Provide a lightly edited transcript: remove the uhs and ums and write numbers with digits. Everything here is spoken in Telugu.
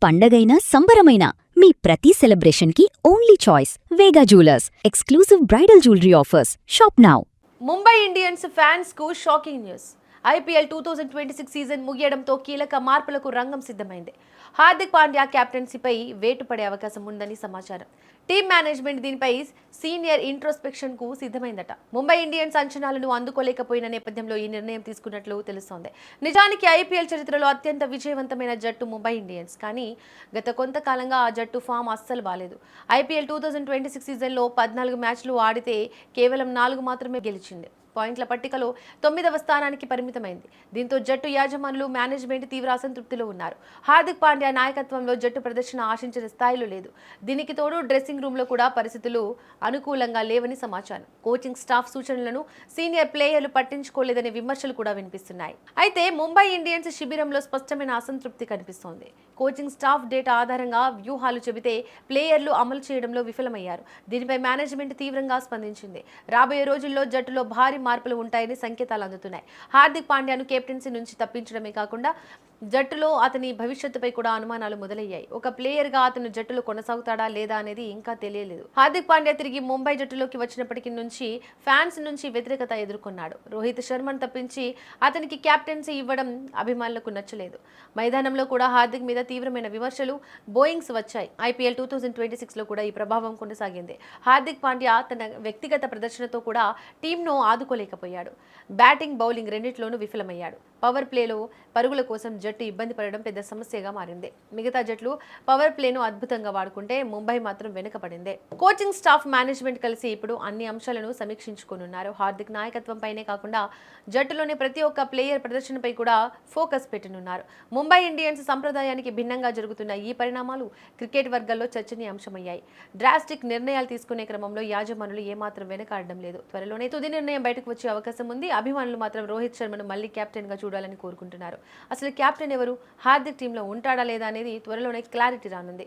పండగైనా సంబరమైనా మీ ప్రతి సెలబ్రేషన్కి only choice Vega jewellers. Exclusive bridal jewellery offers. Shop now. Mumbai Indians fans కు షాకింగ్ న్యూస్. ఐపీఎల్ 2026 సీజన్ ముగియడంతో కీలక మార్పులకు రంగం సిద్ధమైంది. హార్దిక్ పాండ్యా కెప్టెన్సీపై వేటు పడే అవకాశం ఉందని సమాచారం. టీమ్ మేనేజ్మెంట్ దీనిపై సీనియర్ ఇంట్రోస్పెక్షన్ కు సిద్ధమైందట. ముంబై ఇండియన్స్ అంచనాలను అందుకోలేకపోయిన నేపథ్యంలో ఈ నిర్ణయం తీసుకున్నట్లు తెలుస్తోంది. నిజానికి ఐపీఎల్ చరిత్రలో అత్యంత విజయవంతమైన జట్టు ముంబై ఇండియన్స్. కానీ గత కొంతకాలంగా ఆ జట్టు ఫామ్ అస్సలు బాలేదు. ఐపీఎల్ 2026 సీజన్లో 14 మ్యాచ్లు ఆడితే కేవలం 4 మాత్రమే గెలిచింది. పాయింట్ల పట్టికలో 9వ స్థానానికి పరిమితమైంది. దీంతో జట్టు యాజమానులు, మేనేజ్మెంట్ తీవ్ర అసంతృప్తిలో ఉన్నారు. హార్దిక్ పాండ్యా నాయకత్వంలో జట్టు ప్రదర్శన ఆశించిన స్థాయిలో లేదు. దీనికి తోడు డ్రెస్సింగ్ రూమ్లో కూడా పరిస్థితులు అనుకూలంగా లేవని సమాచారం. కోచింగ్ స్టాఫ్ సూచనలను సీనియర్ ప్లేయర్లు పట్టించుకోలేదనే విమర్శలు కూడా వినిపిస్తున్నాయి. అయితే ముంబై ఇండియన్స్ శిబిరంలో స్పష్టమైన అసంతృప్తి కనిపిస్తోంది. కోచింగ్ స్టాఫ్ డేటా ఆధారంగా వ్యూహాలు చెబితే ప్లేయర్లు అమలు చేయడంలో విఫలమయ్యారు. దీనిపై మేనేజ్మెంట్ తీవ్రంగా స్పందించింది. రాబోయే రోజుల్లో జట్టులో భారీ మార్పులు ఉంటాయని సంకేతాలు అందుతున్నాయి. హార్దిక్ పాండ్యాను కెప్టెన్సీ నుంచి తప్పించడమే కాకుండా జట్టులో అతని భవిష్యత్తుపై కూడా అనుమానాలు మొదలయ్యాయి. ఒక ప్లేయర్ గా అతను జట్టులో కొనసాగుతాడా లేదా అనేది ఇంకా తెలియలేదు. హార్దిక్ పాండ్యా తిరిగి ముంబై జట్టులోకి వచ్చినప్పటి నుంచి ఫ్యాన్స్ నుంచి వ్యతిరేకత ఎదుర్కొన్నాడు. రోహిత్ శర్మను తప్పించి అతనికి కెప్టెన్సీ ఇవ్వడం అభిమానులకు నచ్చలేదు. మైదానంలో కూడా హార్దిక్ మీద తీవ్రమైన విమర్శలు, బోయింగ్స్ వచ్చాయి. ఐపీఎల్ 2026 లో కూడా ఈ ప్రభావం కొనసాగింది. హార్దిక్ పాండ్యా తన వ్యక్తిగత ప్రదర్శనతో కూడా టీంను ఆదుకోలేకపోయాడు. బ్యాటింగ్, బౌలింగ్ రెండింటిలోనూ విఫలమయ్యాడు. పవర్ ప్లేలో పరుగుల కోసం జట్టు ఇబ్బంది పడడం పెద్ద సమస్యగా మారింది. మిగతా జట్లు పవర్ ప్లేను అద్భుతంగా వాడుకుంటే ముంబై మాత్రం వెనుకపడింది. కోచింగ్ స్టాఫ్, మేనేజ్మెంట్ కలిసి ఇప్పుడు అన్ని అంశాలను సమీక్షించుకోనున్నారు. హార్దిక్ నాయకత్వంపైనే కాకుండా జట్టులోని ప్రతి ఒక్క ప్లేయర్ ప్రదర్శనపై కూడా ఫోకస్ పెట్టనున్నారు. ముంబై ఇండియన్స్ సంప్రదాయానికి భిన్నంగా జరుగుతున్న ఈ పరిణామాలు క్రికెట్ వర్గాల్లో చర్చనీయాంశమయ్యాయి. డ్రాస్టిక్ నిర్ణయాలు తీసుకునే క్రమంలో యాజమానులు ఏమాత్రం వెనకాడడం లేదు. త్వరలోనే తుది నిర్ణయం బయటకు వచ్చే అవకాశం ఉంది. అభిమానులు మాత్రం రోహిత్ శర్మను మళ్లీ కెప్టెన్ గా చూడాలని కోరుకుంటున్నారు. అసలు కెప్టెన్ ఎవరు, హార్దిక్ టీంలో ఉంటాడా లేదా అనేది త్వరలోనే క్లారిటీ రానుంది.